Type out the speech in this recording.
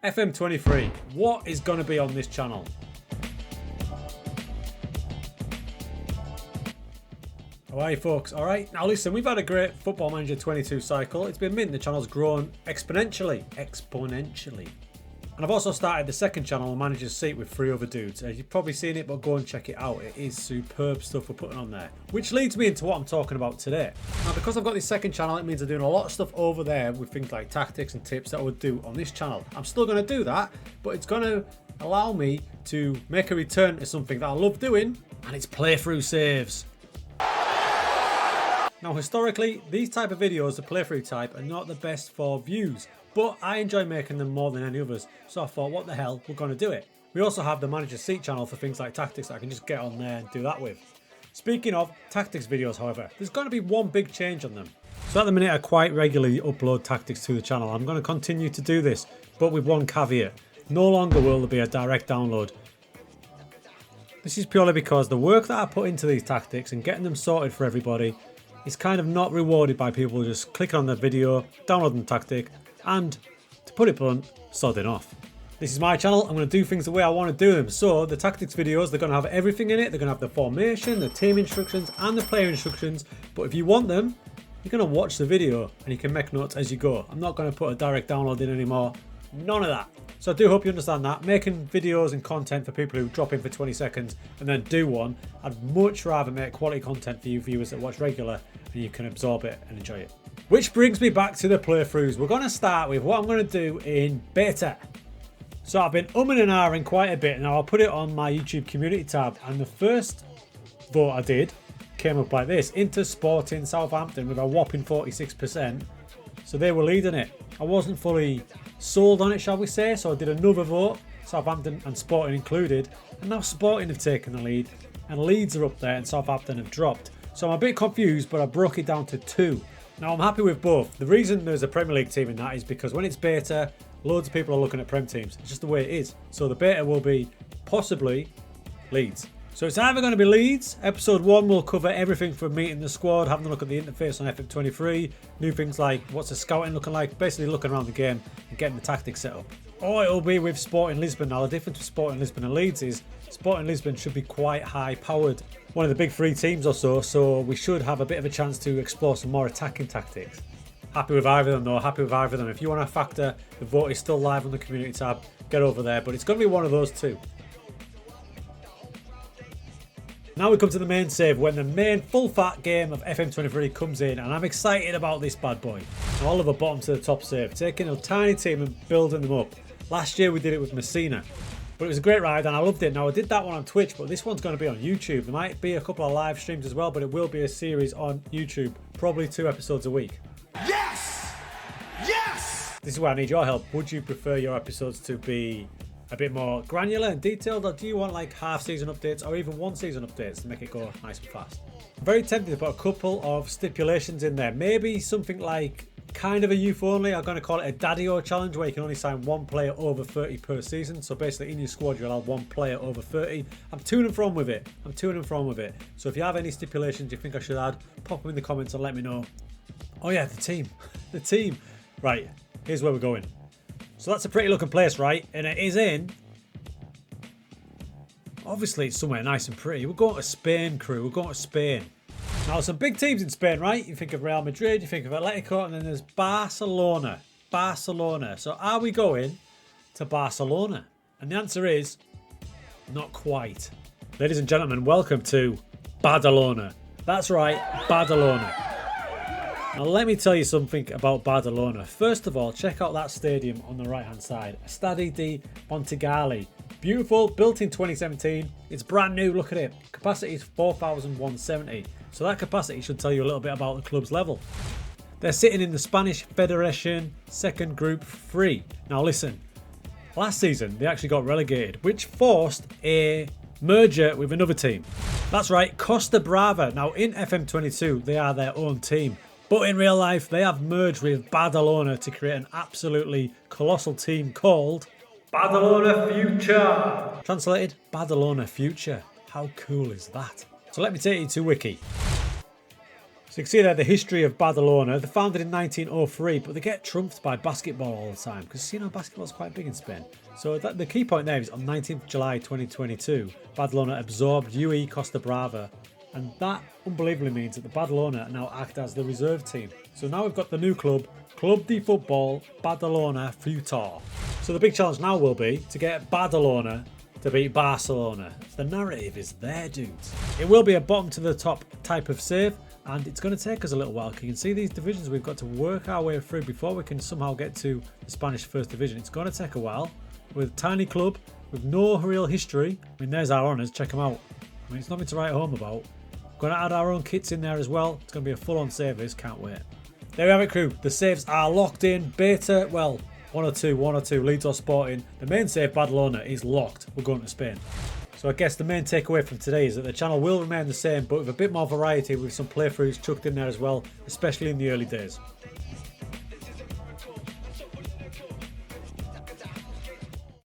FM23, what is going to be on this channel? How are you folks? Alright, now listen, we've had a great Football Manager 22 cycle. It's been mint, the channel's grown exponentially. And I've also started the second channel, Manager's Seat, with 3 other dudes. You've probably seen it, but go and check it out. It is superb stuff we're putting on there. Which leads me into what I'm talking about today. Now, because I've got this second channel, it means I'm doing a lot of stuff over there with things like tactics and tips that I would do on this channel. I'm still going to do that, but it's going to allow me to make a return to something that I love doing, and it's playthrough saves. Now, historically, these type of videos, the playthrough type, are not the best for views. But I enjoy making them more than any others, so I thought, what the hell, we're going to do it. We also have the Manager's Seat channel for things like tactics that I can just get on there and do that with. Speaking of tactics videos, however, there's going to be one big change on them. So at the minute I quite regularly upload tactics to the channel. I'm going to continue to do this, but with one caveat. No longer will there be a direct download. This is purely because the work that I put into these tactics and getting them sorted for everybody is kind of not rewarded by people just clicking on the video, downloading the tactic, and, to put it blunt, sodding off. This is my channel, I'm going to do things the way I want to do them. So, the tactics videos, they're going to have everything in it. They're going to have the formation, the team instructions, and the player instructions. But if you want them, you're going to watch the video, and you can make notes as you go. I'm not going to put a direct download in anymore. None of that. So I do hope you understand that. Making videos and content for people who drop in for 20 seconds and then do one, I'd much rather make quality content for you viewers that watch regular and you can absorb it and enjoy it. Which brings me back to the playthroughs. We're going to start with what I'm going to do in beta. So I've been umming and ahhing quite a bit. Now I'll put it on my YouTube community tab, and the first vote I did came up like this: Inter Sporting Southampton with a whopping 46%. So they were leading it. I wasn't fully sold on it, shall we say, so I did another vote, Southampton and Sporting included, and now Sporting have taken the lead and Leeds are up there and Southampton have dropped. So I'm a bit confused, but I broke it down to 2. Now I'm happy with both. The reason there's a Premier League team in that is because when it's beta, loads of people are looking at Prem teams. It's just the way it is. So the beta will be possibly Leeds. So it's either going to be Leeds. Episode 1 will cover everything from meeting the squad, having a look at the interface on FM23, new things like what's the scouting looking like, basically looking around the game and getting the tactics set up. Or it'll be with Sporting Lisbon. Now the difference with Sporting Lisbon and Leeds is Sporting Lisbon should be quite high powered. One of the big 3 teams or so we should have a bit of a chance to explore some more attacking tactics. Happy with either of them though, happy with either of them. If you want to factor, the vote is still live on the community tab, get over there, but it's going to be one of those 2. Now we come to the main save, when the main full fat game of FM23 comes in, and I'm excited about this bad boy. Now Oliver bottom to the top save, taking a tiny team and building them up. Last year we did it with Messina, but it was a great ride and I loved it. Now I did that one on Twitch, but this one's going to be on YouTube. There might be a couple of live streams as well, but it will be a series on YouTube, probably 2 episodes a week. Yes! Yes! This is where I need your help. Would you prefer your episodes to be a bit more granular and detailed, or do you want like half season updates or even 1 season updates to make it go nice and fast? I'm very tempted to put a couple of stipulations in there. Maybe something like kind of a youth only. I'm going to call it a Daddy-O challenge, where you can only sign 1 player over 30 per season. So basically in your squad you're allowed 1 player over 30. I'm to and from with it. So if you have any stipulations you think I should add, pop them in the comments and let me know. Oh yeah, the team. Right, here's where we're going. So that's a pretty looking place, right? And it is in... Obviously, it's somewhere nice and pretty. We're going to Spain, crew. We're going to Spain. Now, some big teams in Spain, right? You think of Real Madrid, you think of Atletico, and then there's Barcelona. So are we going to Barcelona? And the answer is not quite. Ladies and gentlemen, welcome to Badalona. That's right, Badalona. Now let me tell you something about Badalona. First of all, check out that stadium on the right hand side. Stadi di Montegali. Beautiful, built in 2017. It's brand new, look at it. Capacity is 4,170. So that capacity should tell you a little bit about the club's level. They're sitting in the Spanish Federation second group 3. Now listen, last season they actually got relegated, which forced a merger with another team. That's right, Costa Brava. Now in FM22 they are their own team. But in real life, they have merged with Badalona to create an absolutely colossal team called Badalona Future. Translated, Badalona Future. How cool is that? So let me take you to Wiki. So you can see there the history of Badalona. They're founded in 1903, but they get trumped by basketball all the time because, you know, basketball's quite big in Spain. So the key point there is on 19th July 2022, Badalona absorbed UE Costa Brava, and that unbelievably means that the Badalona now act as the reserve team. So now we've got the new club, Club de Football Badalona Futur. So the big challenge now will be to get Badalona to beat Barcelona. The narrative is there, dudes. It will be a bottom to the top type of save, and it's going to take us a little while. You can see these divisions we've got to work our way through before we can somehow get to the Spanish First Division. It's going to take a while. With a tiny club, with no real history. I mean, there's our honours, check them out. I mean, it's nothing to write home about. Going to add our own kits in there as well. It's going to be a full-on save, this, can't wait. There we have it, crew. The saves are locked in. Beta, well, one or two, Leeds or Sporting. The main save, Badalona, is locked. We're going to Spain. So I guess the main takeaway from today is that the channel will remain the same, but with a bit more variety, with some playthroughs chucked in there as well, especially in the early days.